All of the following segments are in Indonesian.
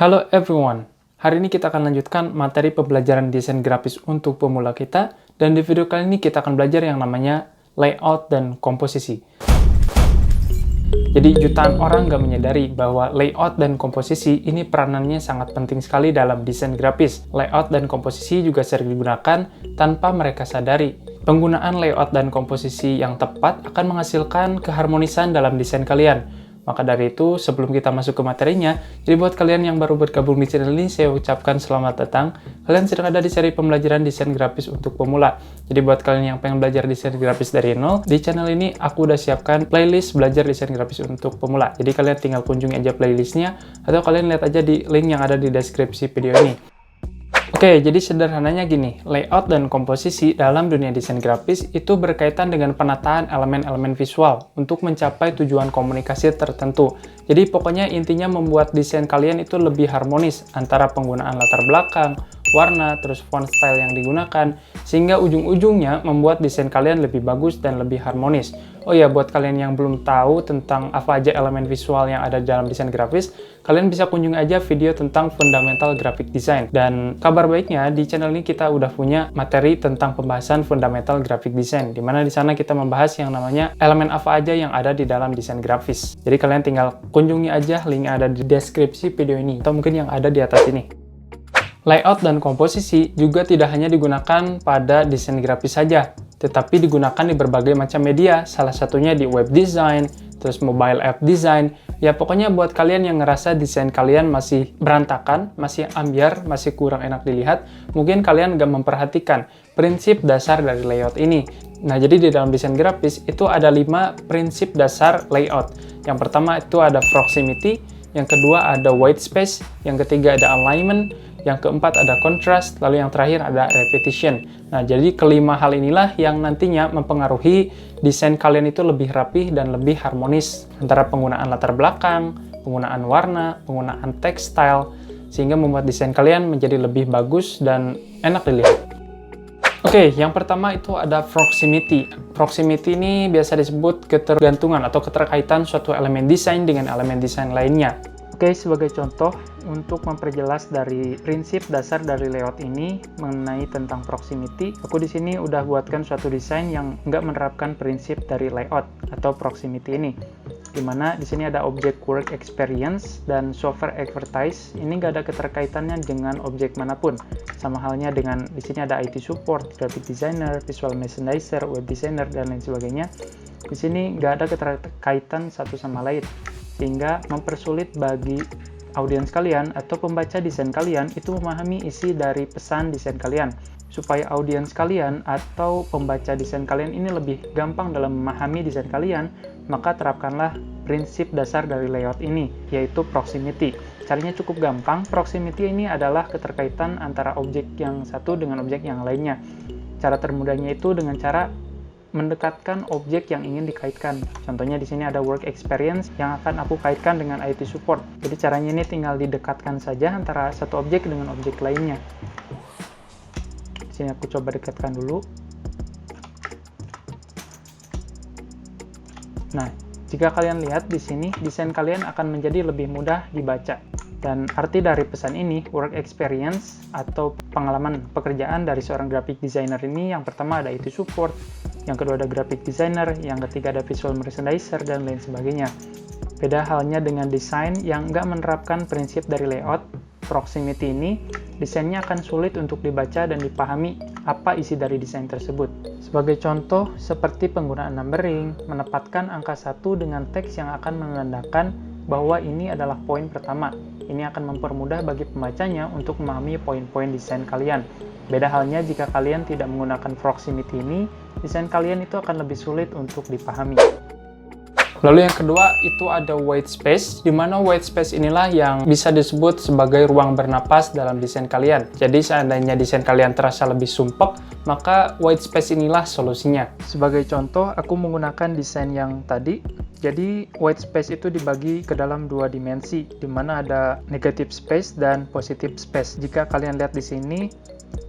Halo everyone, hari ini kita akan lanjutkan materi pembelajaran desain grafis untuk pemula kita, dan di video kali ini kita akan belajar yang namanya layout dan komposisi. Jadi jutaan orang nggak menyadari bahwa layout dan komposisi ini peranannya sangat penting sekali dalam desain grafis. Layout dan komposisi juga sering digunakan tanpa mereka sadari. Penggunaan layout dan komposisi yang tepat akan menghasilkan keharmonisan dalam desain kalian. Maka dari itu, sebelum kita masuk ke materinya, jadi buat kalian yang baru bergabung di channel ini, saya ucapkan selamat datang. Kalian sedang ada di seri pembelajaran desain grafis untuk pemula. Jadi buat kalian yang pengen belajar desain grafis dari nol, di channel ini aku udah siapkan playlist belajar desain grafis untuk pemula. Jadi kalian tinggal kunjungi aja playlistnya, atau kalian lihat aja di link yang ada di deskripsi video ini. Oke, jadi sederhananya gini, layout dan komposisi dalam dunia desain grafis itu berkaitan dengan penataan elemen-elemen visual untuk mencapai tujuan komunikasi tertentu. Jadi pokoknya intinya membuat desain kalian itu lebih harmonis antara penggunaan latar belakang, warna, terus font style yang digunakan, sehingga ujung-ujungnya membuat desain kalian lebih bagus dan lebih harmonis. Oh ya, buat kalian yang belum tahu tentang apa aja elemen visual yang ada dalam desain grafis, kalian bisa kunjungi aja video tentang fundamental graphic design. Dan kabar baiknya, di channel ini kita udah punya materi tentang pembahasan fundamental graphic design, di mana di sana kita membahas yang namanya elemen apa aja yang ada di dalam desain grafis. Jadi kalian tinggal kunjungi aja link yang ada di deskripsi video ini, atau mungkin yang ada di atas ini. Layout dan komposisi juga tidak hanya digunakan pada desain grafis saja, tetapi digunakan di berbagai macam media, salah satunya di web design, terus mobile app design. Ya pokoknya buat kalian yang ngerasa desain kalian masih berantakan, masih ambiar, masih kurang enak dilihat, mungkin kalian nggak memperhatikan prinsip dasar dari layout ini. Nah, jadi di dalam desain grafis itu ada 5 prinsip dasar layout. Yang pertama itu ada proximity, yang kedua ada white space, yang ketiga ada alignment, yang keempat ada contrast, lalu yang terakhir ada repetition. Nah, jadi kelima hal inilah yang nantinya mempengaruhi desain kalian itu lebih rapih dan lebih harmonis antara penggunaan latar belakang, penggunaan warna, penggunaan text style, sehingga membuat desain kalian menjadi lebih bagus dan enak dilihat. Oke, yang pertama itu ada proximity. Proximity ini biasa disebut ketergantungan atau keterkaitan suatu elemen desain dengan elemen desain lainnya. Oke, sebagai contoh, untuk memperjelas dari prinsip dasar dari layout ini mengenai tentang proximity, aku di sini udah buatkan suatu desain yang nggak menerapkan prinsip dari layout atau proximity ini. Dimana di sini ada objek work experience dan software advertise, ini nggak ada keterkaitannya dengan objek manapun. Sama halnya dengan di sini ada IT support, graphic designer, visual merchandiser, web designer, dan lain sebagainya. Di sini nggak ada keterkaitan satu sama lain, sehingga mempersulit bagi audiens kalian atau pembaca desain kalian itu memahami isi dari pesan desain kalian. Supaya audiens kalian atau pembaca desain kalian ini lebih gampang dalam memahami desain kalian, maka terapkanlah prinsip dasar dari layout ini, yaitu proximity. Caranya cukup gampang. Proximity ini adalah keterkaitan antara objek yang satu dengan objek yang lainnya. Cara termudahnya itu dengan cara mendekatkan objek yang ingin dikaitkan. Contohnya di sini ada work experience yang akan aku kaitkan dengan IT support. Jadi caranya ini tinggal didekatkan saja antara satu objek dengan objek lainnya. Di sini aku coba dekatkan dulu. Nah, jika kalian lihat di sini, desain kalian akan menjadi lebih mudah dibaca. Dan arti dari pesan ini, work experience atau pengalaman pekerjaan dari seorang graphic designer ini, yang pertama ada IT support, yang kedua ada graphic designer, yang ketiga ada visual merchandiser, dan lain sebagainya. Beda halnya dengan desain yang nggak menerapkan prinsip dari layout, proximity ini, desainnya akan sulit untuk dibaca dan dipahami apa isi dari desain tersebut. Sebagai contoh, seperti penggunaan numbering, menempatkan angka 1 dengan teks yang akan menandakan bahwa ini adalah poin pertama. Ini akan mempermudah bagi pembacanya untuk memahami poin-poin desain kalian. Beda halnya jika kalian tidak menggunakan proximity ini, desain kalian itu akan lebih sulit untuk dipahami. Lalu yang kedua itu ada white space, di mana white space inilah yang bisa disebut sebagai ruang bernapas dalam desain kalian. Jadi seandainya desain kalian terasa lebih sumpek, maka white space inilah solusinya. Sebagai contoh, aku menggunakan desain yang tadi. Jadi white space itu dibagi ke dalam 2 dimensi, di mana ada negative space dan positive space. Jika kalian lihat di sini,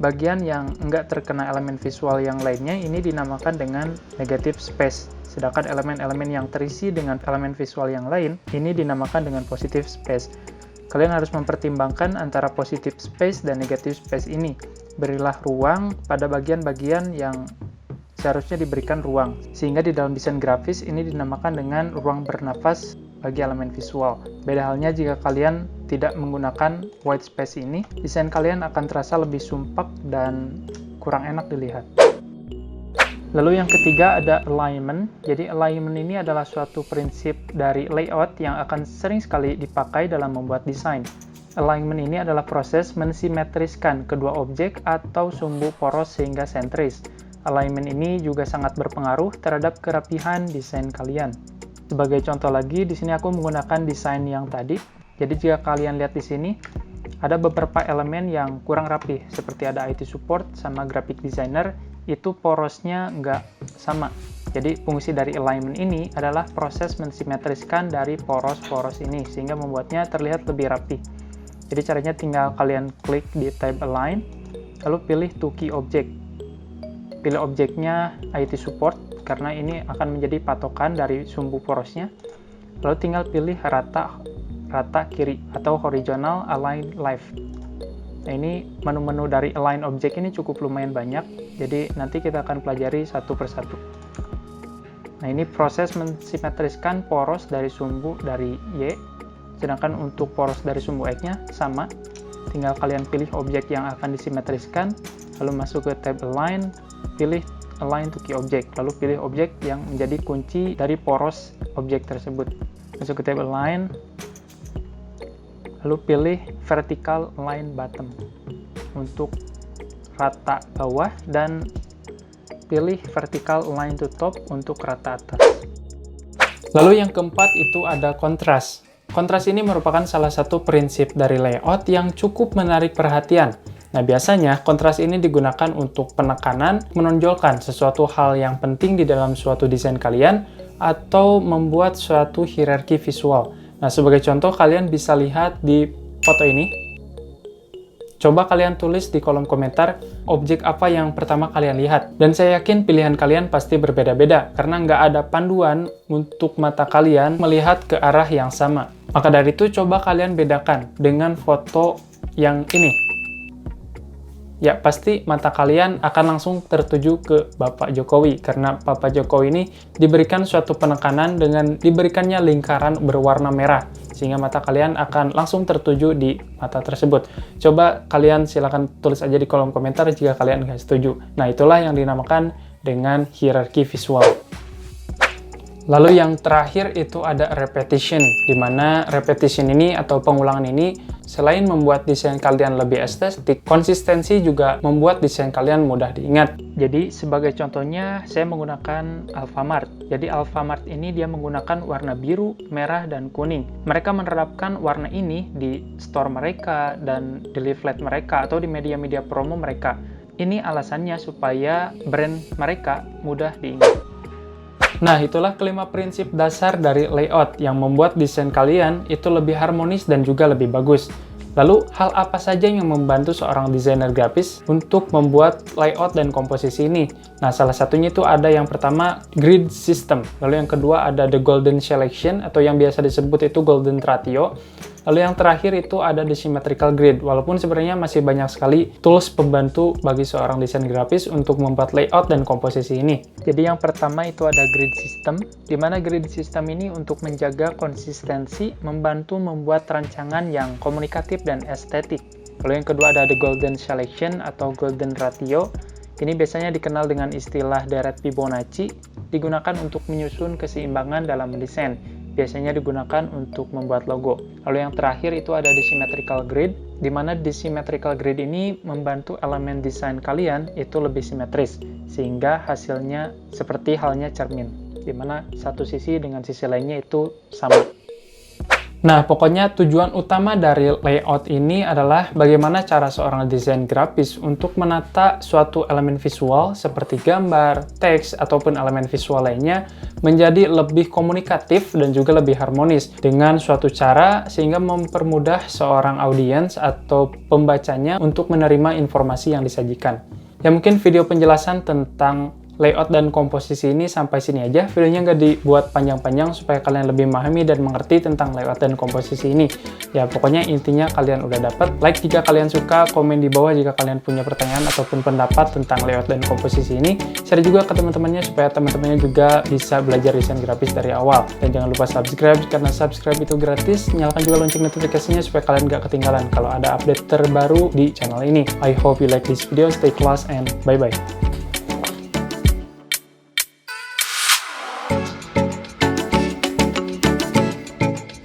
bagian yang enggak terkena elemen visual yang lainnya ini dinamakan dengan negative space. Sedangkan elemen-elemen yang terisi dengan elemen visual yang lain ini dinamakan dengan positive space. Kalian harus mempertimbangkan antara positive space dan negative space ini. Berilah ruang pada bagian-bagian yang seharusnya diberikan ruang. Sehingga di dalam desain grafis ini dinamakan dengan ruang bernafas bagi elemen visual. Beda halnya jika kalian tidak menggunakan white space ini, desain kalian akan terasa lebih sumpek dan kurang enak dilihat. Lalu yang ketiga ada alignment. Jadi alignment ini adalah suatu prinsip dari layout yang akan sering sekali dipakai dalam membuat desain. Alignment ini adalah proses mensimetriskan kedua objek atau sumbu poros sehingga sentris. Alignment ini juga sangat berpengaruh terhadap kerapihan desain kalian. Sebagai contoh lagi, di sini aku menggunakan desain yang tadi. Jadi jika kalian lihat di sini, ada beberapa elemen yang kurang rapi, seperti ada IT support sama graphic designer, itu porosnya nggak sama. Jadi fungsi dari alignment ini adalah proses mensimetriskan dari poros-poros ini, sehingga membuatnya terlihat lebih rapi. Jadi caranya tinggal kalian klik di tab align, lalu pilih to key object. Pilih objeknya IT support, karena ini akan menjadi patokan dari sumbu porosnya. Lalu tinggal pilih rata kiri atau horizontal align left. Nah, ini menu-menu dari align object ini cukup lumayan banyak, jadi nanti kita akan pelajari satu persatu. Nah, ini proses mensimetriskan poros dari sumbu dari Y, sedangkan untuk poros dari sumbu X-nya sama. Tinggal kalian pilih objek yang akan disimetriskan, lalu masuk ke tab align, pilih align to key object, lalu pilih objek yang menjadi kunci dari poros objek tersebut. Masuk ke tab align, lalu pilih vertical line bottom untuk rata bawah dan pilih vertical line to top untuk rata atas. Lalu yang keempat itu ada kontras. Kontras ini merupakan salah satu prinsip dari layout yang cukup menarik perhatian. Nah, biasanya kontras ini digunakan untuk penekanan, menonjolkan sesuatu hal yang penting di dalam suatu desain kalian, atau membuat suatu hierarki visual. Nah, sebagai contoh, kalian bisa lihat di foto ini. Coba kalian tulis di kolom komentar objek apa yang pertama kalian lihat. Dan saya yakin pilihan kalian pasti berbeda-beda, karena nggak ada panduan untuk mata kalian melihat ke arah yang sama. Maka dari itu, coba kalian bedakan dengan foto yang ini. Ya, pasti mata kalian akan langsung tertuju ke Bapak Jokowi, karena Bapak Jokowi ini diberikan suatu penekanan dengan diberikannya lingkaran berwarna merah, sehingga mata kalian akan langsung tertuju di mata tersebut. Coba kalian silakan tulis aja di kolom komentar jika kalian nggak setuju. Nah, itulah yang dinamakan dengan hierarki visual. Lalu yang terakhir itu ada repetition, di mana repetition ini atau pengulangan ini selain membuat desain kalian lebih estetik, konsistensi juga membuat desain kalian mudah diingat. Jadi sebagai contohnya saya menggunakan Alfamart. Jadi Alfamart ini dia menggunakan warna biru, merah, dan kuning. Mereka menerapkan warna ini di store mereka dan di leaflet mereka atau di media-media promo mereka. Ini alasannya supaya brand mereka mudah diingat. Nah, itulah kelima prinsip dasar dari layout yang membuat desain kalian itu lebih harmonis dan juga lebih bagus. Lalu, hal apa saja yang membantu seorang desainer grafis untuk membuat layout dan komposisi ini? Nah, salah satunya itu ada yang pertama, grid system. Lalu yang kedua ada the golden selection, atau yang biasa disebut itu golden ratio. Lalu yang terakhir itu ada the symmetrical grid, walaupun sebenarnya masih banyak sekali tools pembantu bagi seorang desain grafis untuk membuat layout dan komposisi ini. Jadi yang pertama itu ada grid system, di mana grid system ini untuk menjaga konsistensi, membantu membuat rancangan yang komunikatif dan estetik. Lalu yang kedua ada the golden selection atau golden ratio. Ini biasanya dikenal dengan istilah deret Fibonacci, digunakan untuk menyusun keseimbangan dalam desain. Biasanya digunakan untuk membuat logo. Lalu yang terakhir itu ada the symmetrical grid, di mana the symmetrical grid ini membantu elemen desain kalian itu lebih simetris, sehingga hasilnya seperti halnya cermin, di mana satu sisi dengan sisi lainnya itu sama. Nah, pokoknya tujuan utama dari layout ini adalah bagaimana cara seorang desain grafis untuk menata suatu elemen visual seperti gambar, teks, ataupun elemen visual lainnya menjadi lebih komunikatif dan juga lebih harmonis dengan suatu cara sehingga mempermudah seorang audiens atau pembacanya untuk menerima informasi yang disajikan. Ya, mungkin video penjelasan tentang layout dan komposisi ini sampai sini aja. Videonya nggak dibuat panjang-panjang supaya kalian lebih memahami dan mengerti tentang layout dan komposisi ini. Ya, pokoknya intinya kalian udah dapat. Like jika kalian suka, komen di bawah jika kalian punya pertanyaan ataupun pendapat tentang layout dan komposisi ini. Share juga ke teman-temannya supaya teman-temannya juga bisa belajar desain grafis dari awal. Dan jangan lupa subscribe, karena subscribe itu gratis. Nyalakan juga lonceng notifikasinya supaya kalian nggak ketinggalan kalau ada update terbaru di channel ini. I hope you like this video. Stay class and bye-bye.